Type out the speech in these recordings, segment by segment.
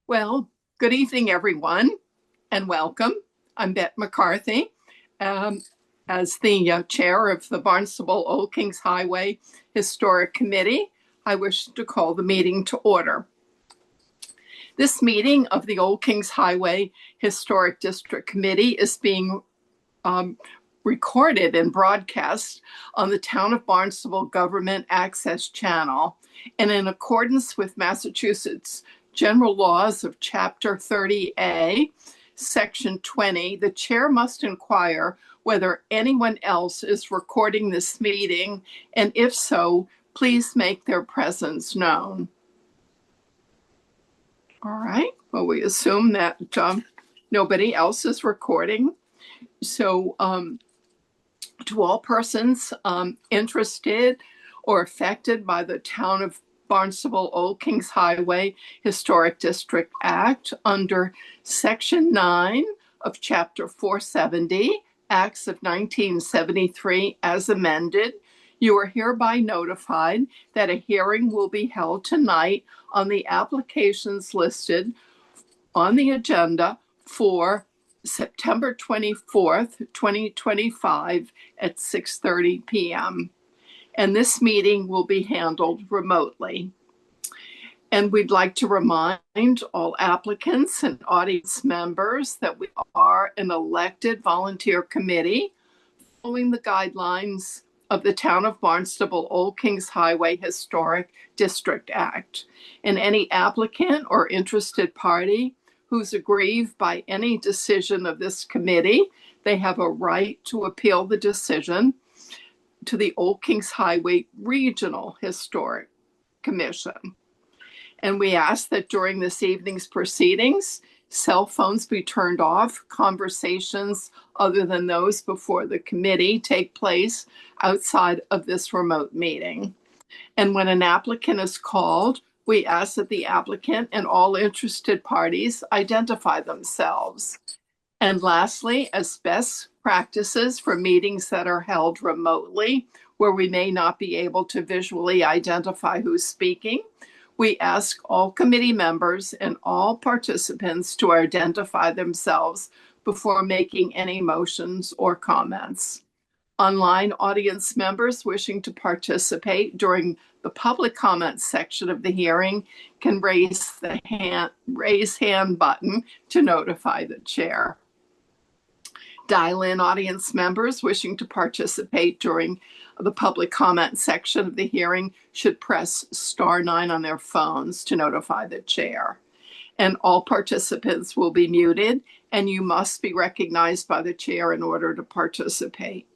Well, good evening, everyone, and welcome. I'm Bette McCarthy. Um, as the chair of the Barnstable Old Kings Highway Historic Committee, I wish to call the meeting to order. This meeting of the Old Kings Highway Historic District Committee is being recorded and broadcast on the Town of Barnstable Government Access Channel. And in accordance with Massachusetts General Laws of Chapter 30A, Section 20, the chair must inquire whether anyone else is recording this meeting, and if so, please make their presence known. All right, well, we assume that nobody else is recording. So to all persons interested or affected by the Town of Barnstable Old Kings Highway Historic District Act under Section 9 of Chapter 470, Acts of 1973 as amended, you are hereby notified that a hearing will be held tonight on the applications listed on the agenda for September 24th, 2025 at 6:30 p.m. And this meeting will be handled remotely. And we'd like to remind all applicants and audience members that we are an elected volunteer committee following the guidelines of the Town of Barnstable Old Kings Highway Historic District Act. And any applicant or interested party who's aggrieved by any decision of this committee, they have a right to appeal the decision to the Old Kings Highway Regional Historic Commission. And we ask that during this evening's proceedings, cell phones be turned off, conversations other than those before the committee take place outside of this remote meeting. And when an applicant is called, we ask that the applicant and all interested parties identify themselves. And lastly, as best practices for meetings that are held remotely, where we may not be able to visually identify who's speaking, we ask all committee members and all participants to identify themselves before making any motions or comments. Online audience members wishing to participate during the public comment section of the hearing can raise the raise hand button to notify the chair. Dial-in audience members wishing to participate during the public comment section of the hearing should press *9 on their phones to notify the chair. And all participants will be muted, and you must be recognized by the chair in order to participate.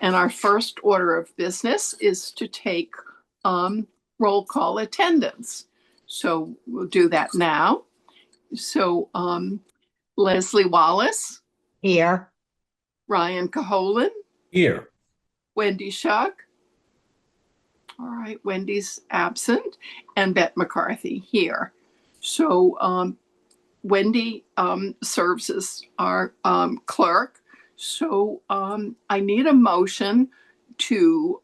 And our first order of business is to take roll call attendance. So we'll do that now. So Leslie Wallace. Here. Ryan Caholen. Here. Wendy Schuck. All right, Wendy's absent. And Bette McCarthy here. So Wendy serves as our clerk. So I need a motion to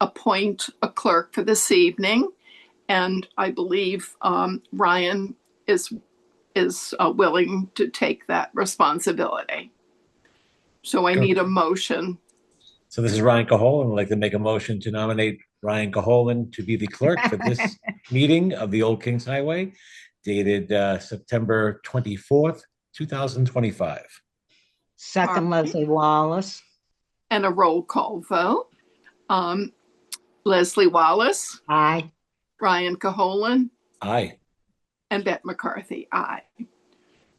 appoint a clerk for this evening. And I believe Ryan is willing to take that responsibility. So I need a motion. So this is Ryan Caholen. I'd like to make a motion to nominate Ryan Caholen to be the clerk for this meeting of the Old Kings Highway, dated September 24th, 2025. Second, Leslie Wallace. And a roll call vote. Leslie Wallace. Aye. Ryan Caholen. Aye. And Bette McCarthy. Aye.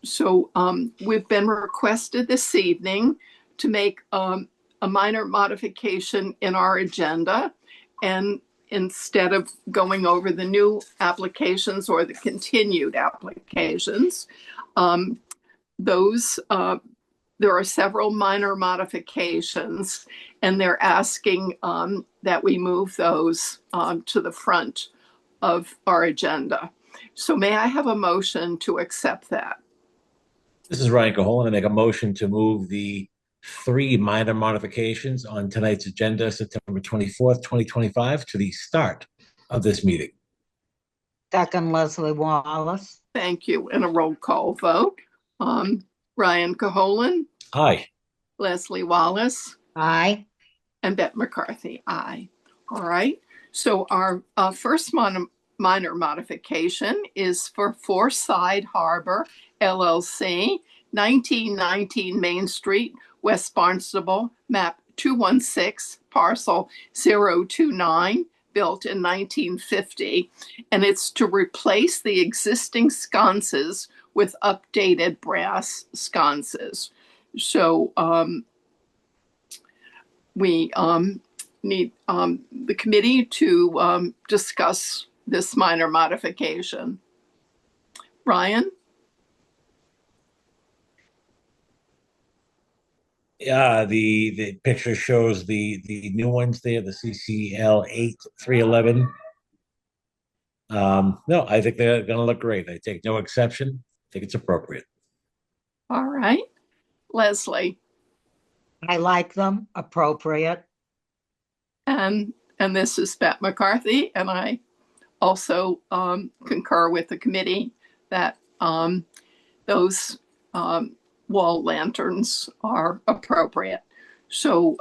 So we've been requested this evening to make a minor modification in our agenda. And instead of going over the new applications or the continued applications, there are several minor modifications, and they're asking that we move those to the front of our agenda. So may I have a motion to accept that? This is Ryan Caholen. I make a motion to move the 3 minor modifications on tonight's agenda, September 24th, 2025, to the start of this meeting. Second, Leslie Wallace. Thank you. And a roll call vote. Ryan Caholen, Aye. Leslie Wallace, Aye. and Bette McCarthy. Aye. All right. So our first minor modification is for Forsyth Harbor LLC, 1919 Main Street, West Barnstable, map 216, parcel 029, built in 1950. And it's to replace the existing sconces with updated brass sconces. So we need the committee to discuss this minor modification. Ryan? Yeah, the picture shows the new ones there, the CCL 8311. No, I think they're gonna look great. I take no exception. I think it's appropriate. All right. Leslie? I like them. Appropriate. And this is Bette McCarthy, and I also concur with the committee that those wall lanterns are appropriate. So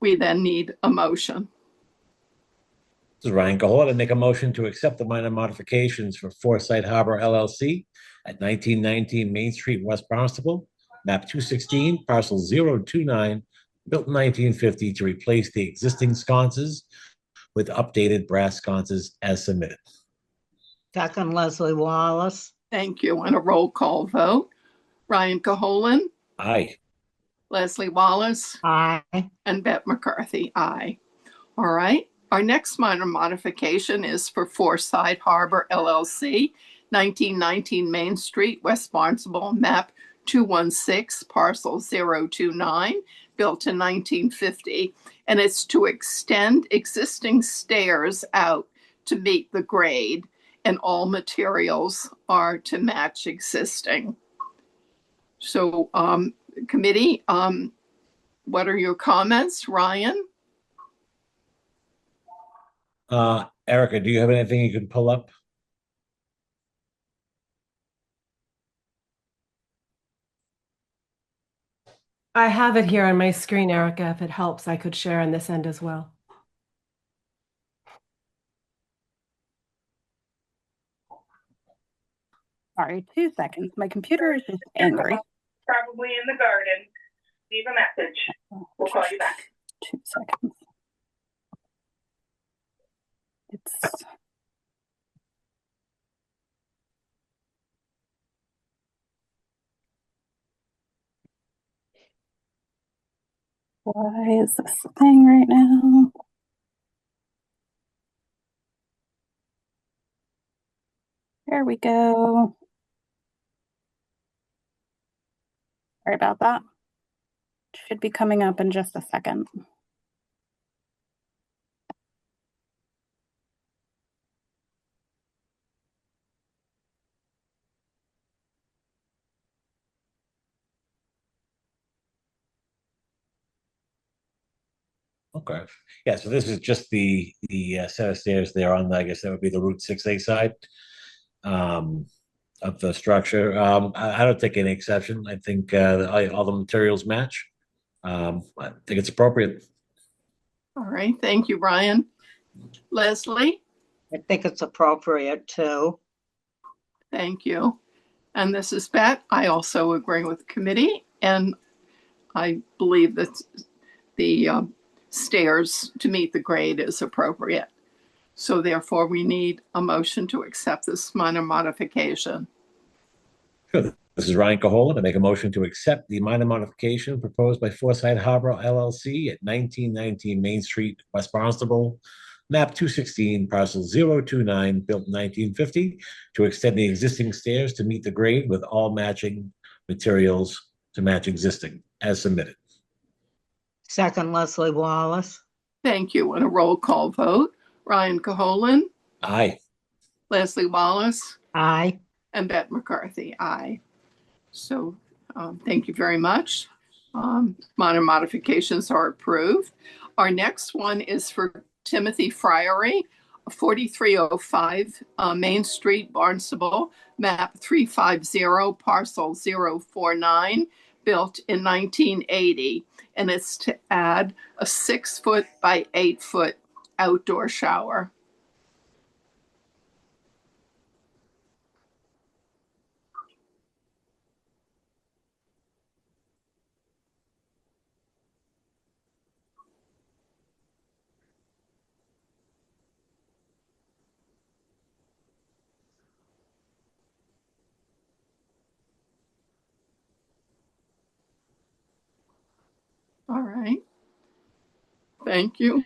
we then need a motion. This is Ryan Cahola to make a motion to accept the minor modifications for Forsyth Harbor LLC at 1919 Main Street, West Barnstable, map 216, parcel 029, built in 1950 to replace the existing sconces with updated brass sconces as submitted. Second, Leslie Wallace. Thank you. And a roll call vote. Ryan Caholen, Aye. Leslie Wallace, Aye. and Bette McCarthy. Aye. All right. Our next minor modification is for Forsyth Harbor LLC, 1919 Main Street, West Barnstable, map 216, parcel 029, built in 1950. And it's to extend existing stairs out to meet the grade, and all materials are to match existing. So, committee, what are your comments, Ryan? Erica, do you have anything you can pull up? I have it here on my screen, Erica. If it helps, I could share on this end as well. Sorry, 2 seconds. My computer is just angry. Probably in the garden. Leave a message. We'll call you back. 2 seconds. It's why is this a thing right now? There we go. Sorry about that. Should be coming up in just a second. Okay. Yeah, so this is just the set of stairs there on, I guess that would be the Route 6A side of the structure. I don't take any exception. I think all the materials match. I think it's appropriate. All right. Thank you, Ryan. Leslie? I think it's appropriate too. Thank you. And this is Bette. I also agree with the committee, and I believe that the stairs to meet the grade is appropriate. So therefore, we need a motion to accept this minor modification. Sure. This is Ryan Cahola to make a motion to accept the minor modification proposed by Forsyth Harbor LLC at 1919 Main Street, West Barnstable, map 216, parcel 029, built in 1950, to extend the existing stairs to meet the grade with all matching materials to match existing, as submitted. Second, Leslie Wallace. Thank you. And a roll call vote. Ryan Caholen, Aye. Leslie Wallace, Aye. and Bette McCarthy. Aye. So thank you very much. Minor modifications are approved. Our next one is for Timothy Friary, 4305 Main Street, Barnstable, map 350, parcel 049, built in 1980. And it's to add a 6-foot by 8-foot outdoor shower. All right. Thank you.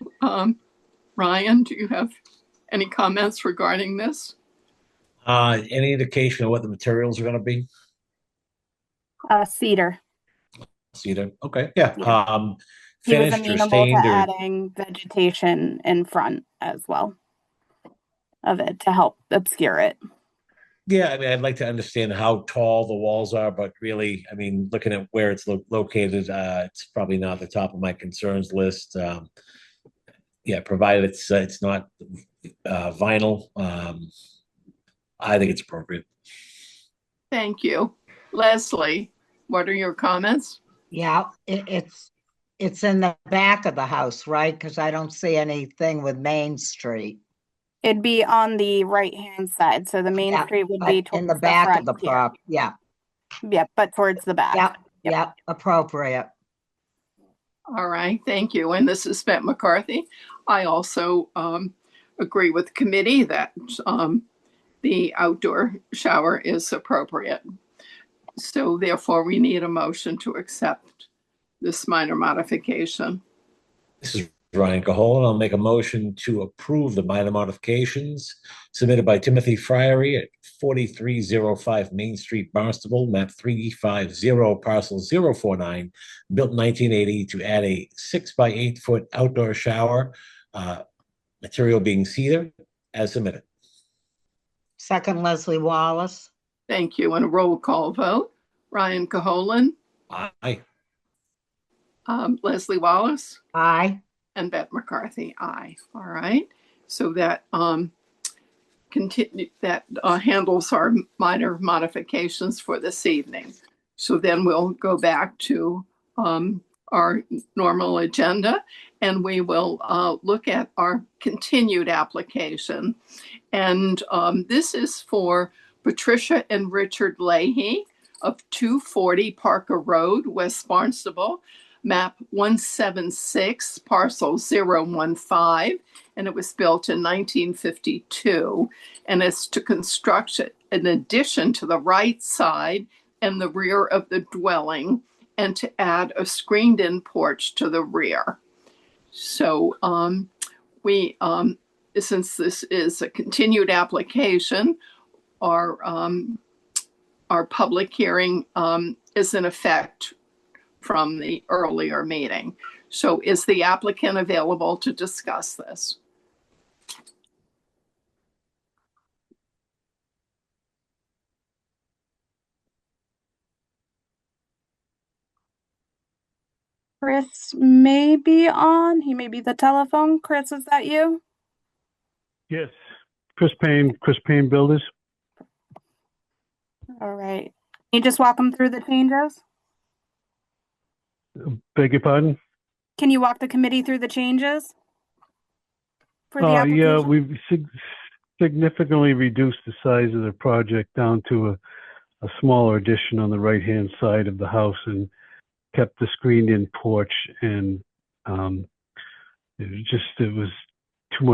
Ryan, do you have any comments regarding this? Any indication of what the materials are going to be? Cedar. Cedar. Okay. Yeah. Yeah. He was Finished or amenable to stained or adding vegetation in front as well of it to help obscure it. yeah, I mean, I'd like to understand how tall the walls are, but really, I mean, looking at where it's located, it's probably not the top of my concerns list. Yeah, provided it's not vinyl, I think it's appropriate. Thank you. Leslie, what are your comments? Yeah, it's in the back of the house, right? Because I don't see anything with Main Street. It'd be on the right-hand side, so the main Yeah, street would but be in towards the back of the front here. prop. Yeah, Yeah, but towards the back. yeah, Yep. yeah, appropriate. All right, thank you. And this is Bette McCarthy. I also agree with the committee that the outdoor shower is appropriate. So therefore, we need a motion to accept this minor modification. This is Ryan Caholen. I'll make a motion to approve the minor modifications submitted by Timothy Friery at 4305 Main Street, Barnstable, map 350, parcel 049, built in 1980 to add a 6 by 8 foot outdoor shower, material being cedar, as submitted. Second, Leslie Wallace. Thank you. And a roll call vote. Ryan Caholen, Aye. Leslie Wallace, Aye. and Bette McCarthy, aye. All right. So that handles our minor modifications for this evening. So then we'll go back to our normal agenda, and we will look at our continued application. And this is for Patricia and Richard Leahy of 240 Parker Road, West Barnstable, map 176, parcel 015, and it was built in 1952. And it's to construct an addition to the right side and the rear of the dwelling, and to add a screened-in porch to the rear. So since this is a continued application, our public hearing is in effect from the earlier meeting. So is the applicant available to discuss this? Chris may be on. He may be the telephone. Chris, is that you? Yes, Chris Payne Builders. All right. Can you just walk him through the changes? Beg your pardon? Can you walk the committee through the changes for the Yeah, application? we've significantly reduced the size of the project down to a smaller addition on the right-hand side of the house and kept the screened-in porch. And it was too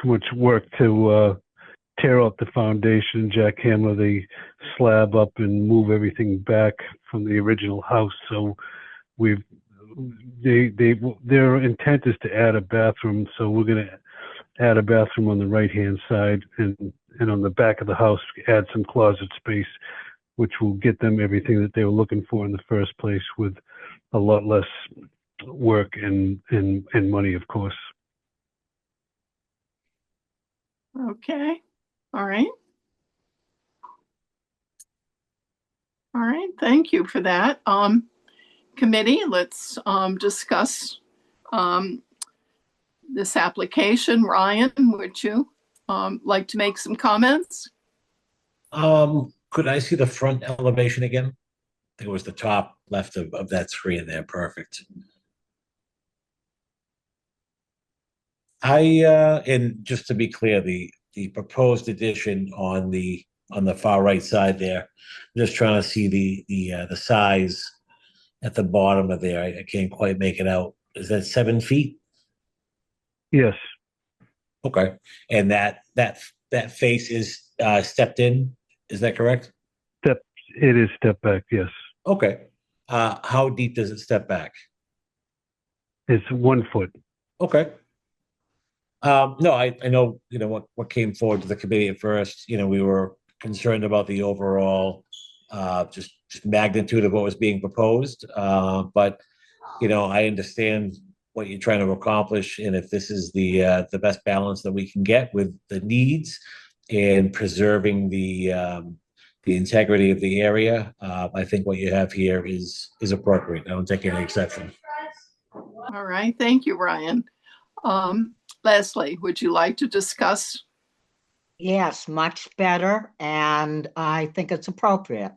much work to tear out the foundation, jackhammer the slab up, and move everything back from the original house. So their intent is to add a bathroom, so we're going to add a bathroom on the right-hand side, and on the back of the house add some closet space, which will get them everything that they were looking for in the first place, with a lot less work and money, of course. Okay. All right. All right. Thank you for that. Committee, let's discuss this application. Ryan, would you like to make some comments? Could I see the front elevation again? I think it was the top left of that screen there. Perfect. And just to be clear, the proposed addition on the far right side there, I'm just trying to see the size at the bottom of there. I can't quite make it out. Is that 7 feet? Yes, Okay. And that face is stepped in. Is that correct? it is step back. Yes, Okay. How deep does it step back? it's 1 foot. Okay. No, I know, what came forward to the committee at first, we were concerned about the overall just magnitude of what was being proposed. But, I understand what you're trying to accomplish, and if this is the best balance that we can get with the needs and preserving the integrity of the area, I think what you have here is appropriate. I don't take any exception. All right, thank you, Ryan. Leslie, would you like to discuss? Yes, much better, and I think it's appropriate.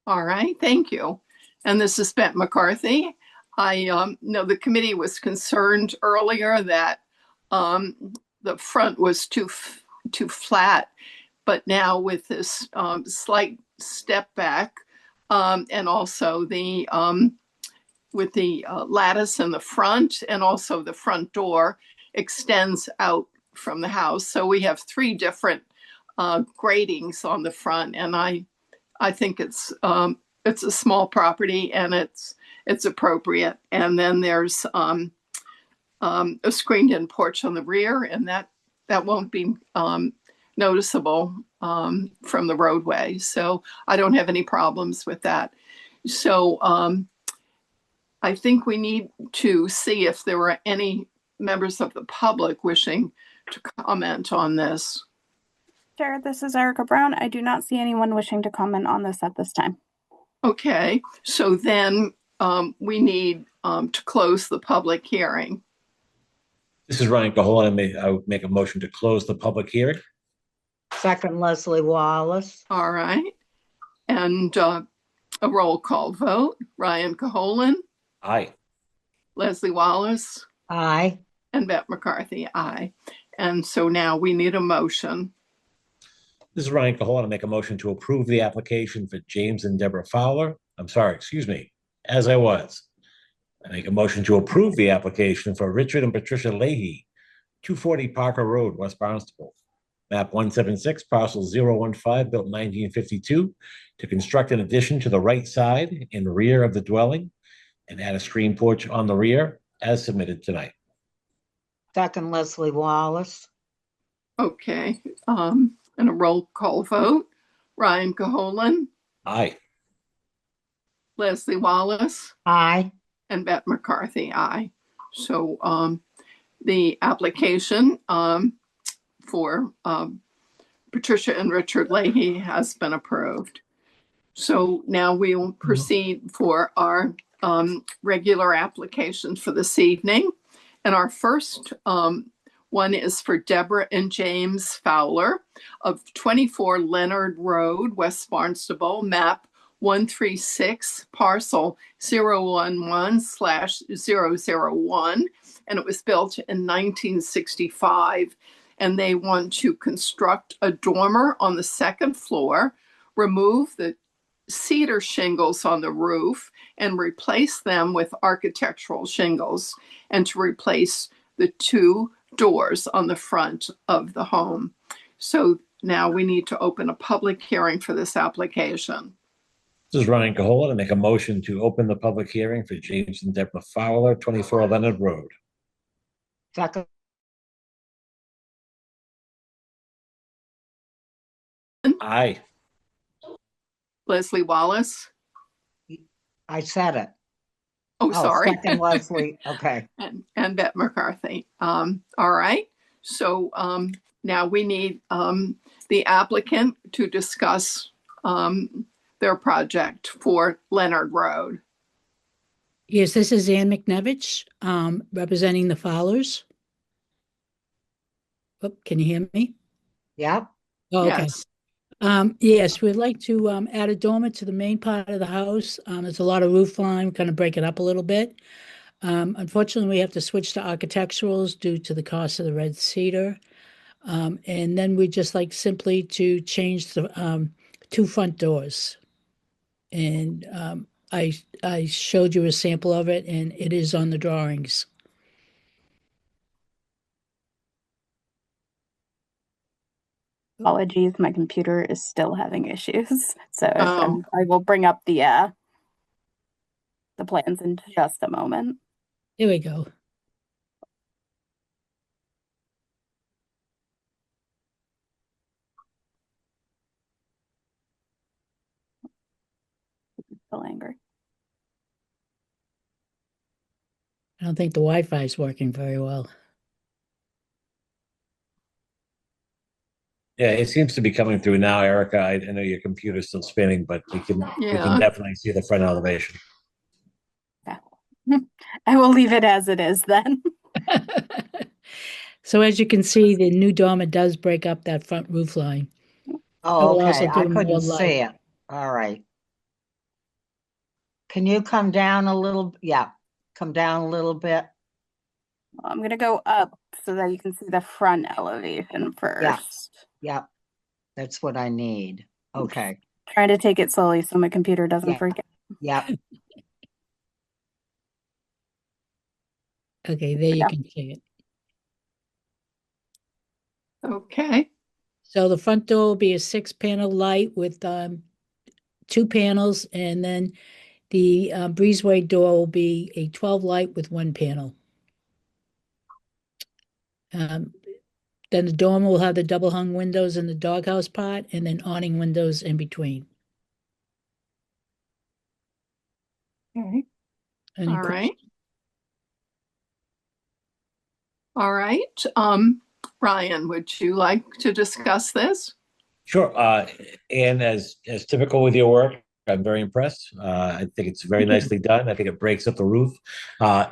All right, thank you. And this is Bette McCarthy. I know the committee was concerned earlier that the front was too flat, but now with this slight step back and also with the lattice in the front, and also the front door extends out from the house. So we have 3 different gratings on the front, and I think it's a small property and it's appropriate. And then there's a screened-in porch on the rear, and that won't be noticeable from the roadway. So I don't have any problems with that. So I think we need to see if there were any members of the public wishing to comment on this. Chair, this is Erica Brown. I do not see anyone wishing to comment on this at this time. Okay, so then we need to close the public hearing. This is Ryan Cahola. I would make a motion to close the public hearing. Second, Leslie Wallace. All right, and a roll call vote. Ryan Caholan, Aye. Leslie Wallace, Aye. and Bette McCarthy, aye. And so now we need a motion. This is Ryan Cahola. I make a motion to approve the application for James and Deborah Fowler. I'm sorry, excuse me, as I was. I make a motion to approve the application for Richard and Patricia Leahy, 240 Parker Road, West Barnstable. Map 176, parcel 015, built 1952, to construct an addition to the right side and rear of the dwelling and add a screen porch on the rear as submitted tonight. Second, Leslie Wallace. Okay, and a roll call vote. Ryan Caholan, Aye. Leslie Wallace, Aye. and Bette McCarthy, aye. So the application for Patricia and Richard Leahy has been approved. So now we will proceed for our regular applications for this evening. And our first one is for Deborah and James Fowler of 24 Leonard Road, West Barnstable, map 136, parcel 011/001. And it was built in 1965. And they want to construct a dormer on the second floor, remove the cedar shingles on the roof and replace them with architectural shingles, and to replace the 2 doors on the front of the home. So now we need to open a public hearing for this application. This is Ryan Cahola. I make a motion to open the public hearing for James and Deborah Fowler, 24 Leonard Road. Second, Aye. Leslie Wallace. I said it. Oh, sorry. Second, Leslie. Okay. and Bette McCarthy. All right. So now we need the applicant to discuss their project for Leonard Road. Yes, this is Ann McNevich, representing the Fowlers. Oh, can you hear me? Yep. Oh, okay. Yes. Yes, we'd like to add a dormer to the main part of the house. There's a lot of roof line, kind of break it up a little bit. Unfortunately, we have to switch to architecturals due to the cost of the red cedar. And then we just like simply to change the two front doors. And I showed you a sample of it, and it is on the drawings. Apologies, my computer is still having issues. So Oh, I will bring up the plans in just a moment. Here we go. Still angry. I don't think the Wi-Fi is working very well. Yeah, it seems to be coming through now, Erica. I know your computer's still spinning, but we can yeah. definitely see the front elevation. Yeah. I will leave it as it is then. So as you can see, the new dormer does break up that front roof line. Oh, It will okay. also I give more couldn't light. see it. All right. Can you come down a little? Yeah, come down a little bit. I'm going to go up so that you can see the front elevation Yeah. first. Yep. That's what I need. Okay. Trying to take it slowly so my computer doesn't Yeah. freak out. Yep. Okay, there you can see it. Okay. So the front door will be a 6-panel light with two panels, and then the breezeway door will be a 12 light with one panel. Um, then the dormer will have the double hung windows in the doghouse part, and then awning windows in between. Okay. Any All right. questions? All right. Ryan, would you like to discuss this? Sure. And as typical with your work, I'm very impressed. I think it's very nicely done. I think it breaks up the roof.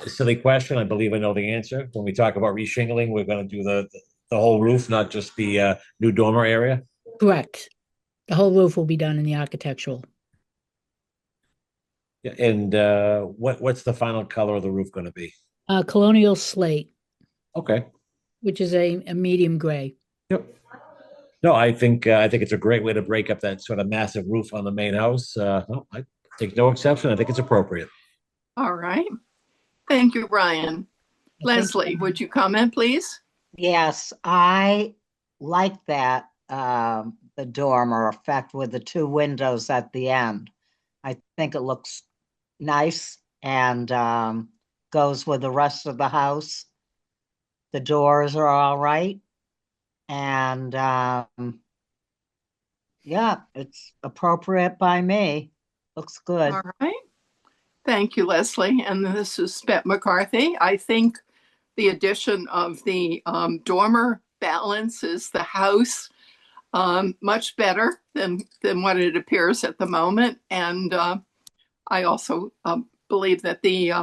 Silly question. I believe I know the answer. When we talk about reshingling, we're going to do the whole roof, not just the new dormer area. Correct. The whole roof will be done in the architectural. Yeah, and what's the final color of the roof going to be? Colonial slate, Okay. which is a medium gray. Yep. No, I think it's a great way to break up that sort of massive roof on the main house. No, I take no exception. I think it's appropriate. All right. Thank you, Ryan. I think- Leslie, would you comment, please? Yes, I like that, the dormer effect with the two windows at the end. I think it looks nice and goes with the rest of the house. The doors are all right. And yeah, it's appropriate by me. Looks good. All right. Thank you, Leslie. And this is Bette McCarthy. I think the addition of the dormer balances the house much better than what it appears at the moment. And I also believe that the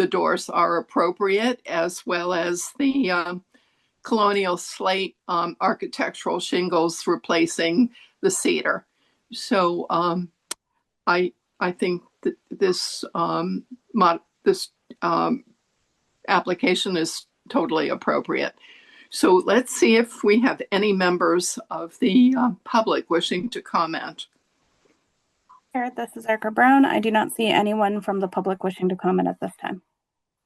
doors are appropriate, as well as the colonial slate architectural shingles replacing the cedar. So I think that this this application is totally appropriate. So let's see if we have any members of the public wishing to comment. Here, this is Erica Brown. I do not see anyone from the public wishing to comment at this time.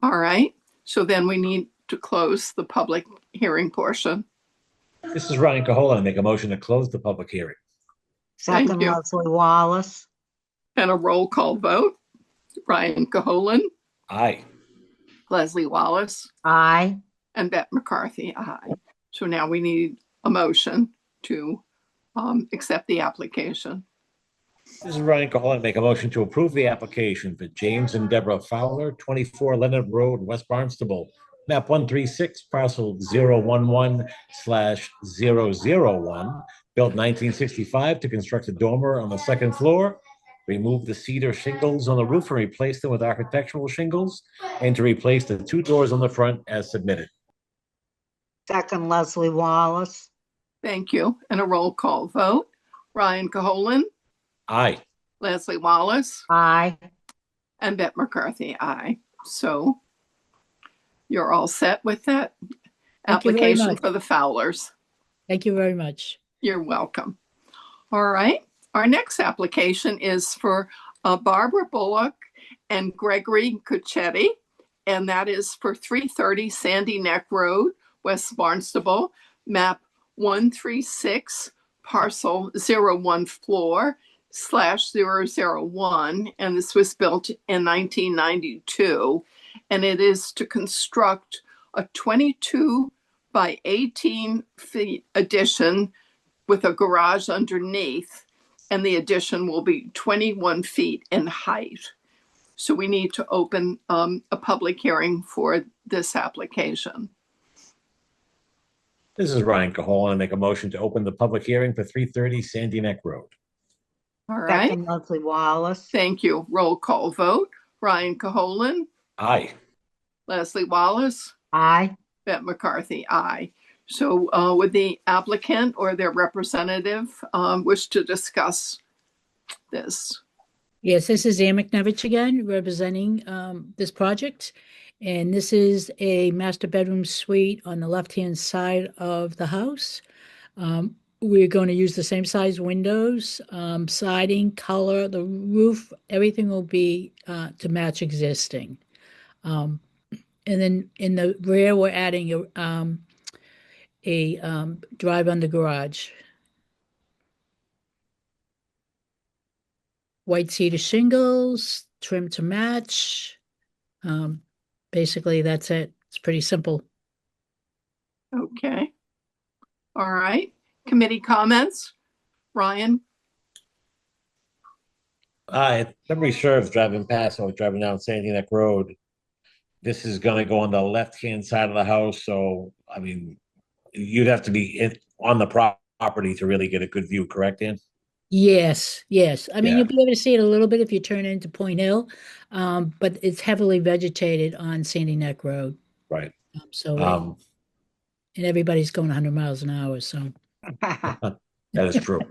All right. So then we need to close the public hearing portion. This is Ryan Cahola. I make a motion to close the public hearing. Thank Second, you. Leslie Wallace. And a roll call vote. Ryan Caholan, Aye. Leslie Wallace, Aye. and Bette McCarthy. Aye. So now we need a motion to accept the application. This is Ryan Cahola. I make a motion to approve the application for James and Deborah Fowler, 24 Leonard Road, West Barnstable, map 136, parcel 011/001, built 1965 to construct a dormer on the second floor, remove the cedar shingles on the roof and replace them with architectural shingles, and to replace the two doors on the front as submitted. Second, Leslie Wallace. Thank you. And a roll call vote. Ryan Caholen, Aye. Leslie Wallace, Aye. and Bette McCarthy, aye. So you're all set with that Thank you very application much. for the Fowlers. Thank you very much. You're welcome. All right. Our next application is for Barbara Bullock and Gregory Cuccetti, and that is for 330 Sandy Neck Road, West Barnstable, map 136, parcel 01 floor /001. And this was built in 1992. And it is to construct a 22 by 18 feet addition with a garage underneath, and the addition will be 21 feet in height. So we need to open a public hearing for this application. This is Ryan Caholen. I make a motion to open the public hearing for 330 Sandy Neck Road. All right. Second, Leslie Wallace. Thank you. Roll call vote. Ryan Caholen, Aye. Leslie Wallace, Aye. Bette McCarthy, aye. So would the applicant or their representative wish to discuss this? Yes, this is Ann McNevich again, representing this project. And this is a master bedroom suite on the left-hand side of the house. We're going to use the same size windows, siding, color, the roof, everything will be to match existing. And then in the rear, we're adding a drive under garage. White cedar shingles, trim to match. Basically, that's it. It's pretty simple. Okay. All right. Committee comments? Ryan? If memory serves, driving past, I was driving down Sandy Neck Road. This is gonna go on the left-hand side of the house, so, I mean, you'd have to be on the property to really get a good view, correct, Ann? Yes, yes. I mean, Yeah. you'll be able to see it a little bit if you turn into Point Hill, but it's heavily vegetated on Sandy Neck Road. Right. So, and everybody's going 100 miles an hour, so. That is true.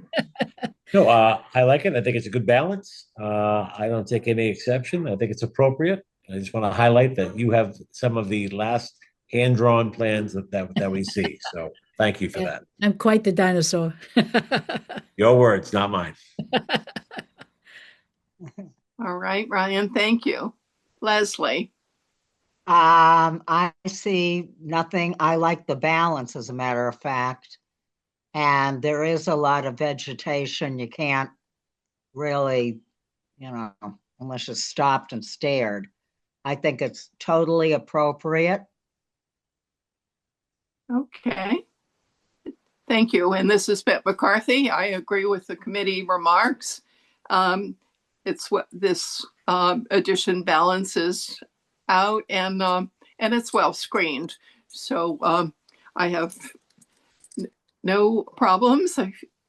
No, I like it. I think it's a good balance. I don't take any exception. I think it's appropriate. I just want to highlight that you have some of the last hand-drawn plans that we see. So thank you for Yeah. that. I'm quite the dinosaur. Your words, not mine. All right, Ryan, thank you. Leslie? I see nothing. I like the balance, as a matter of fact. And there is a lot of vegetation. You can't really, unless you stopped and stared. I think it's totally appropriate. Okay. Thank you. And this is Bette McCarthy. I agree with the committee remarks. It's what this addition balances out, and it's well screened. So I have no problems,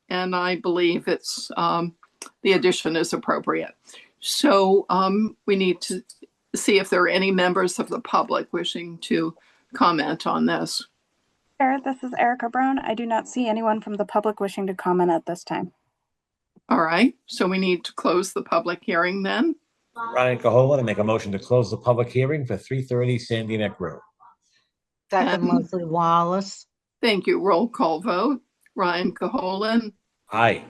and I believe it's the addition is appropriate. So we need to see if there are any members of the public wishing to comment on this. Chair, this is Erica Brown. I do not see anyone from the public wishing to comment at this time. All right, so we need to close the public hearing then. Ryan Caholen, I make a motion to close the public hearing for 330 Sandy Neck Road. Second, Leslie Wallace. Thank you. Roll call vote. Ryan Caholen, Aye.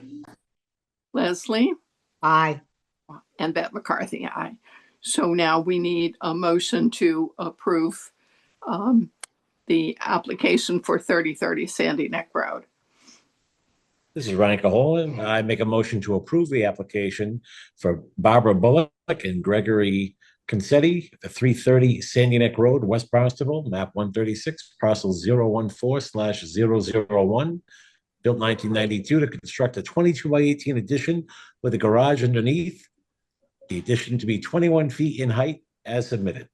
Leslie, Aye. and Bette McCarthy, aye. So now we need a motion to approve the application for 3030 Sandy Neck Road. This is Ryan Caholen. I make a motion to approve the application for Barbara Bullock and Gregory Cuccetti, the 330 Sandy Neck Road, West Barnstable, map 136, parcel 014/001, built 1992 to construct a 22 by 18 addition with a garage underneath. The addition to be 21 feet in height as submitted.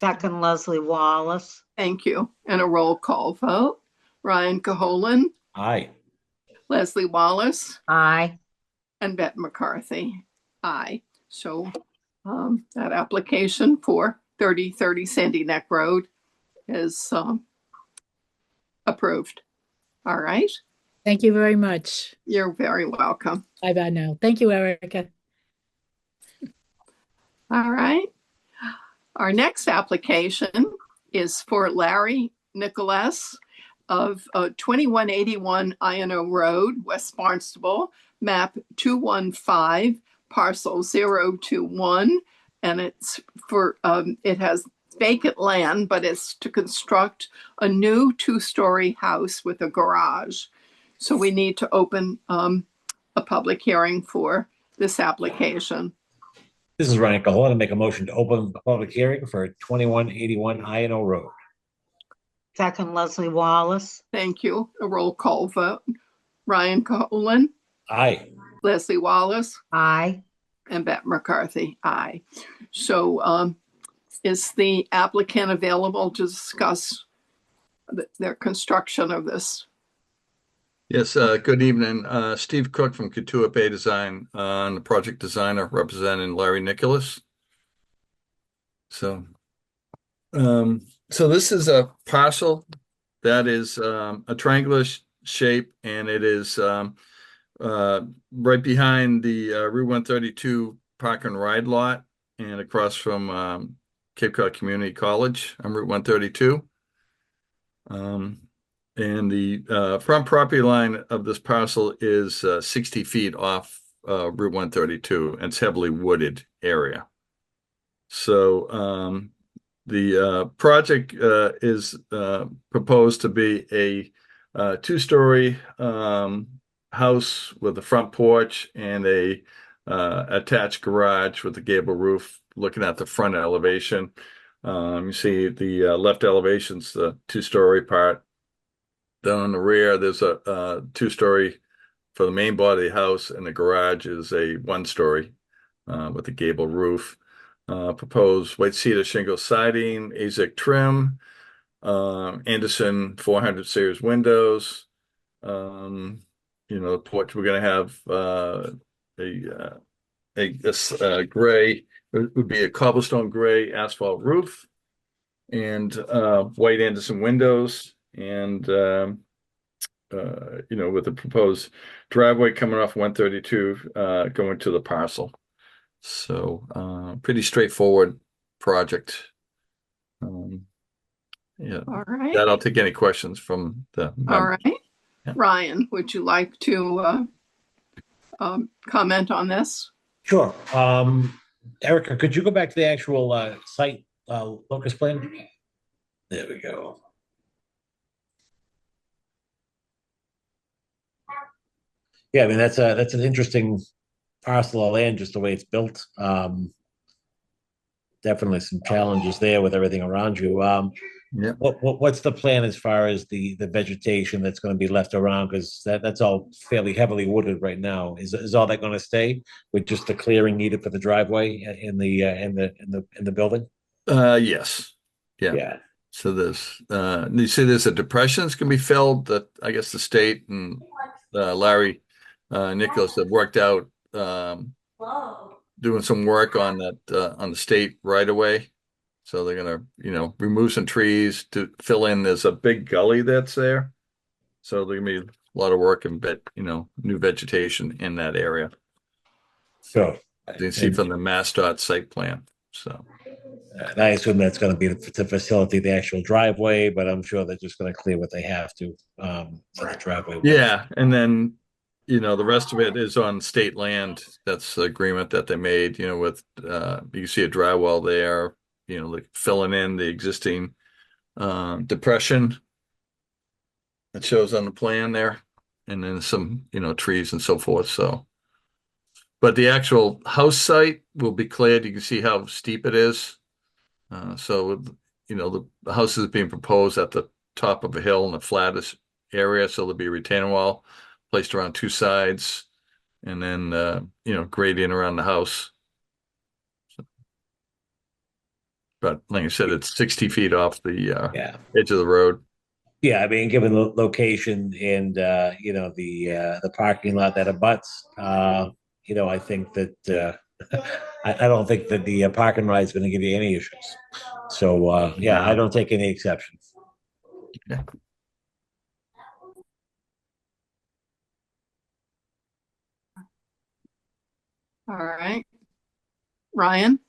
Second, Leslie Wallace. Thank you. And a roll call vote. Ryan Caholen, Aye. Leslie Wallace, Aye. and Bette McCarthy, aye. So that application for 3030 Sandy Neck Road is approved. All right. Thank you very much. You're very welcome. Bye-bye now. Thank you, Erica. All right. Our next application is for Larry Nicholas of 2181 Iono Road, West Barnstable, map 215, parcel 021. And it's for, it has vacant land, but it's to construct a new 2-story house with a garage. So we need to open a public hearing for this application. This is Ryan Cahola to make a motion to open the public hearing for 2181 Iono Road. Second, Leslie Wallace. Thank you. A roll call vote. Ryan Colan, Aye. Leslie Wallace, Aye. and Beth McCarthy. Aye. So is the applicant available to discuss their construction of this? Yes, good evening. Steve Cook from Couture Bay Design, the project designer representing Larry Nicholas. So this is a parcel that is a triangular shape, and it is right behind the Route 132 park and ride lot and across from Cape Cod Community College on Route 132. And the front property line of this parcel is 60 feet off Route 132, and it's heavily wooded area. So the project is proposed to be a 2-story house with a front porch and a attached garage with a gable roof looking at the front elevation. You see the left elevation's the 2-story part. Then on the rear, there's a 2-story for the main body of the house, and the garage is a 1-story with a gable roof. Proposed white cedar shingle siding, AZEK trim, Anderson 400 series windows. The porch, we're going to have a gray, it would be a cobblestone gray asphalt roof, and white Anderson windows. And with the proposed driveway coming off 132 going to the parcel. So pretty straightforward project. Yeah. All right. That I'll take any questions from the members. All right. Yeah. Ryan, would you like to comment on this? Sure. Erica, could you go back to the actual site locus plan? There we go. Yeah, I mean that's an interesting parcel of land, just the way it's built. Definitely some challenges there with everything around you. Yeah. What's the plan as far as the vegetation that's going to be left around? Because that's all fairly heavily wooded right now. Is all that going to stay with just the clearing needed for the driveway in the building? Yes. Yeah. Yeah. So there's you see there's a depression that's going to be filled that I guess the state and Larry Nicholas have worked out doing some work on that on the state right away. So they're gonna remove some trees to fill in. There's a big gully that's there, so there's gonna be a lot of work and new vegetation in that area. So you can see from the MassDOT site plan. So and I assume that's going to be to facilitate the actual driveway, but I'm sure they're just going to clear what they have to for the driveway. Yeah, and then the rest of it is on state land. That's the agreement that they made. With you see a dry well there. Like filling in the existing depression that shows on the plan there, and then some trees and so forth. So, but the actual house site will be cleared. You can see how steep it is. So the house is being proposed at the top of a hill in the flattest area. So there'll be a retaining wall placed around 2 sides, and then gradient around the house. But like I said, it's 60 feet off the edge of the road. Yeah, I mean, given the location and the parking lot that abuts, I think that I don't think that the parking ride is going to give you any issues. So I don't take any exceptions. Yeah. All right. Ryan?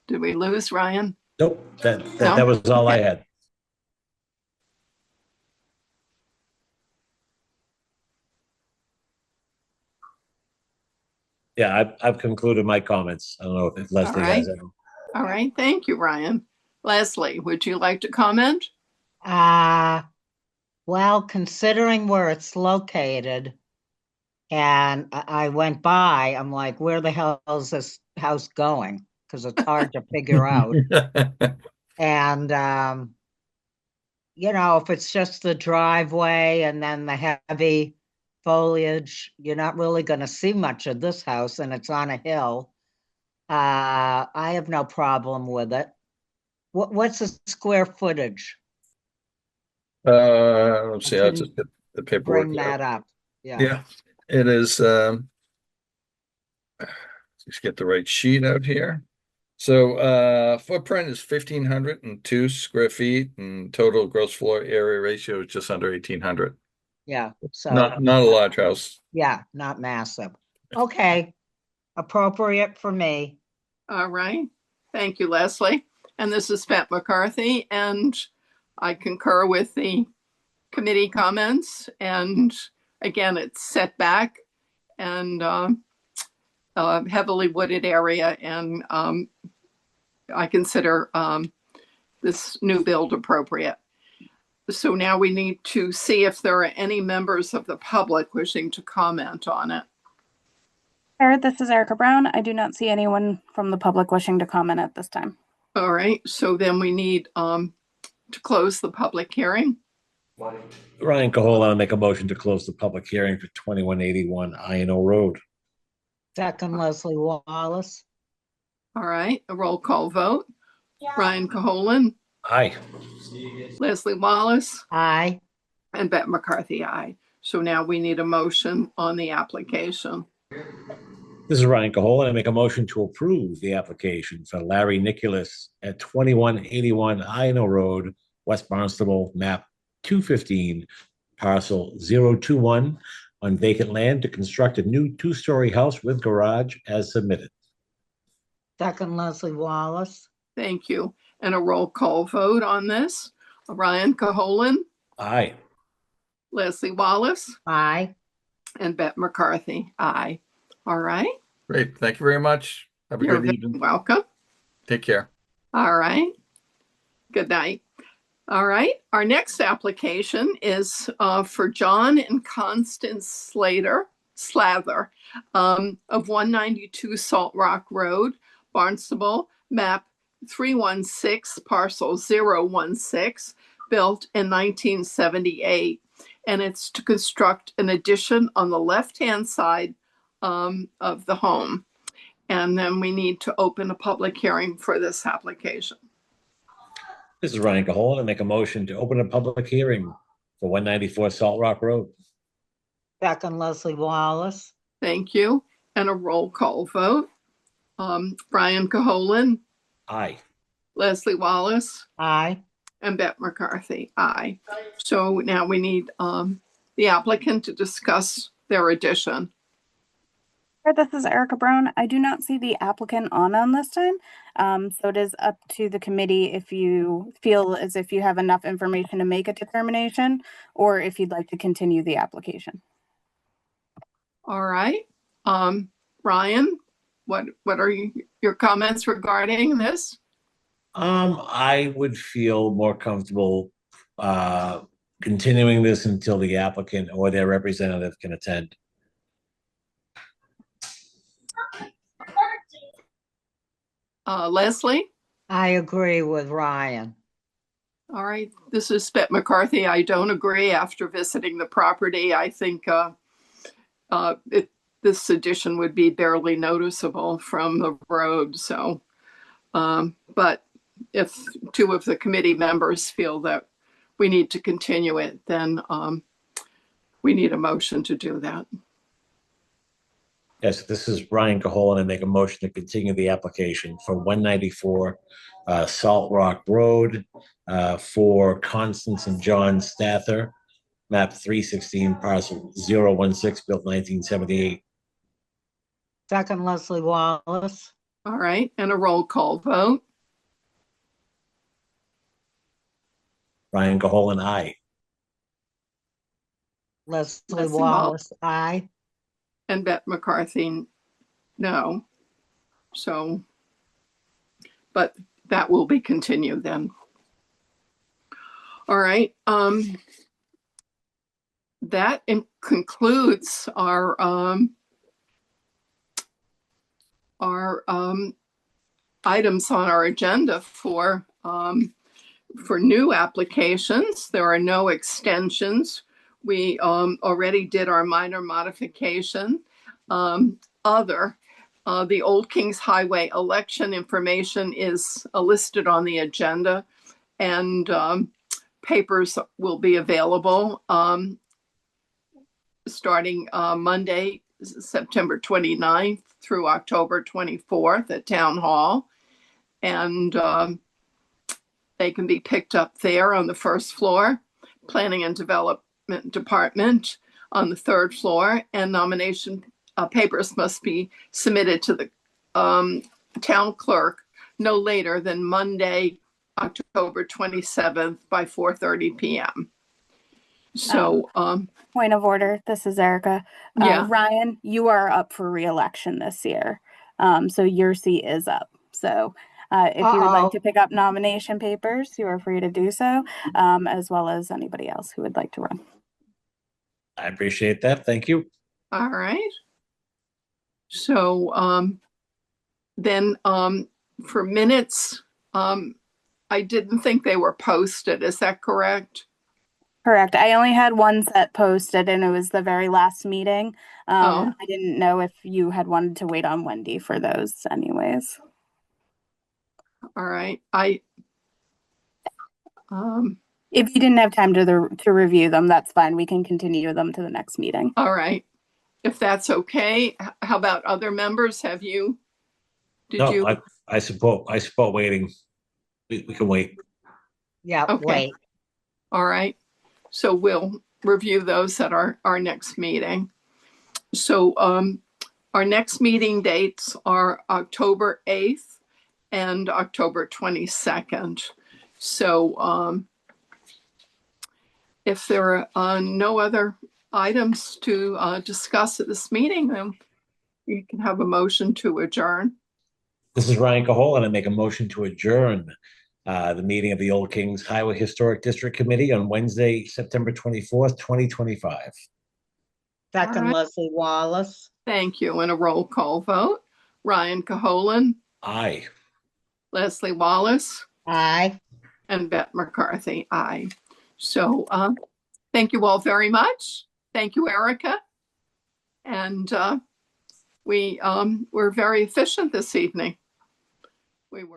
Did we lose Ryan? Nope, that No? was all I Okay. had. Yeah, I've concluded my comments. I don't know if All Leslie right. has any. All right. Thank you, Ryan. Leslie, would you like to comment? Well, considering where it's located, and I went by, I'm like, where the hell is this house going? Because it's hard to figure out. And if it's just the driveway and then the heavy foliage, you're not really going to see much of this house, and it's on a hill. I have no problem with it. What's the square footage? Let's I see, I'll just couldn't get the paperwork. bring that up. Yeah. Yeah, it is, just get the right sheet out here. So, footprint is 1,502 square feet and total gross floor area ratio is just under 1,800. Yeah. So Not a large house. yeah, not massive. Okay. Appropriate for me. All right. Thank you, Leslie. And this is Pat McCarthy, and I concur with the committee comments. And again, it's set back and heavily wooded area, and I consider this new build appropriate. So now we need to see if there are any members of the public wishing to comment on it. Chair, this is Erica Brown. I do not see anyone from the public wishing to comment at this time. All right, so then we need to close the public hearing. Ryan Cahola, I'll make a motion to close the public hearing for 2181 Iron Road. Second, Leslie Wallace. All right, a roll call vote. Ryan Caholen, Aye. Leslie Wallace, Aye. and Bette McCarthy, aye. So now we need a motion on the application. This is Ryan Cahola. I make a motion to approve the application for Larry Nicholas at 2181 Iron Road, West Barnstable, map 215, parcel 021, on vacant land to construct a new two-story house with garage as submitted. Second, Leslie Wallace. Thank you. And a roll call vote on this. Ryan Caholen, Aye. Leslie Wallace, Aye. and Bette McCarthy, aye. All right. Great. Thank you very much. Have a You're good very evening. welcome. Take care. All right. Good night. All right. Our next application is for John and Constance Slather of 192 Salt Rock Road, Barnstable, map 316, parcel 016, built in 1978. And it's to construct an addition on the left-hand side of the home. And then we need to open a public hearing for this application. This is Ryan Cahola. I make a motion to open a public hearing for 194 Salt Rock Road. Second, Leslie Wallace. Thank you. And a roll call vote. Brian Caholen, Aye. Leslie Wallace, Aye. and Bette McCarthy, aye. So now we need the applicant to discuss their addition. This is Erica Brown. I do not see the applicant on this time. So it is up to the committee if you feel as if you have enough information to make a determination or if you'd like to continue the application. All right. Ryan, what are your comments regarding this? I would feel more comfortable continuing this until the applicant or their representative can attend. Leslie? I agree with Ryan. All right. This is Bette McCarthy. I don't agree. After visiting the property, I think this addition would be barely noticeable from the road. So, but if two of the committee members feel that we need to continue it, then we need a motion to do that. Yes, this is Ryan Cahola, and I make a motion to continue the application for 194 Salt Rock Road for Constance and John Stather, map 316, parcel 016, built 1978. Second, Leslie Wallace. All right, and a roll call vote. Ryan Caholen, aye. Leslie Leslie Wallace, aye. And Beth McCarthy, no. So, but that will be continued then. All right. That concludes our items on our agenda for new applications. There are no extensions. We already did our minor modification. The Old Kings Highway election information is listed on the agenda, and papers will be available starting Monday, September 29th through October 24th at Town Hall. And they can be picked up there on the first floor, Planning and Development Department on the third floor, and nomination papers must be submitted to the town clerk no later than Monday, October 27th by 4:30 p.m. So, point of order. This is Erica. Yeah. Ryan, you are up for re-election this year. So your seat is up. So if you would like to pick up nomination papers, you are free to do so, as well as anybody else who would like to run. I appreciate that. Thank you. all right. So then for minutes, I didn't think they were posted. Is that correct? Correct. I only had one set posted, and it was the very last meeting. I didn't know if you had wanted to wait on Wendy for those anyways. All right. If you didn't have time to review them, that's fine. We can continue them to the next meeting. All right. If that's okay. How about other members? Did you? I support waiting. We can wait. Yeah, Okay. wait. All right. So we'll review those at our next meeting. So our next meeting dates are October 8th and October 22nd. So if there are no other items to discuss at this meeting, then you can have a motion to adjourn. This is Ryan Caholen, and I make a motion to adjourn the meeting of the Old Kings Highway Historic District Committee on Wednesday, September 24th, 2025. Second, right. Leslie Wallace. Thank you. And a roll call vote. Ryan Caholen. Aye. Leslie Wallace. Aye. And Beth McCarthy. Aye. So thank you all very much. Thank you, Erica. And we're very efficient this evening.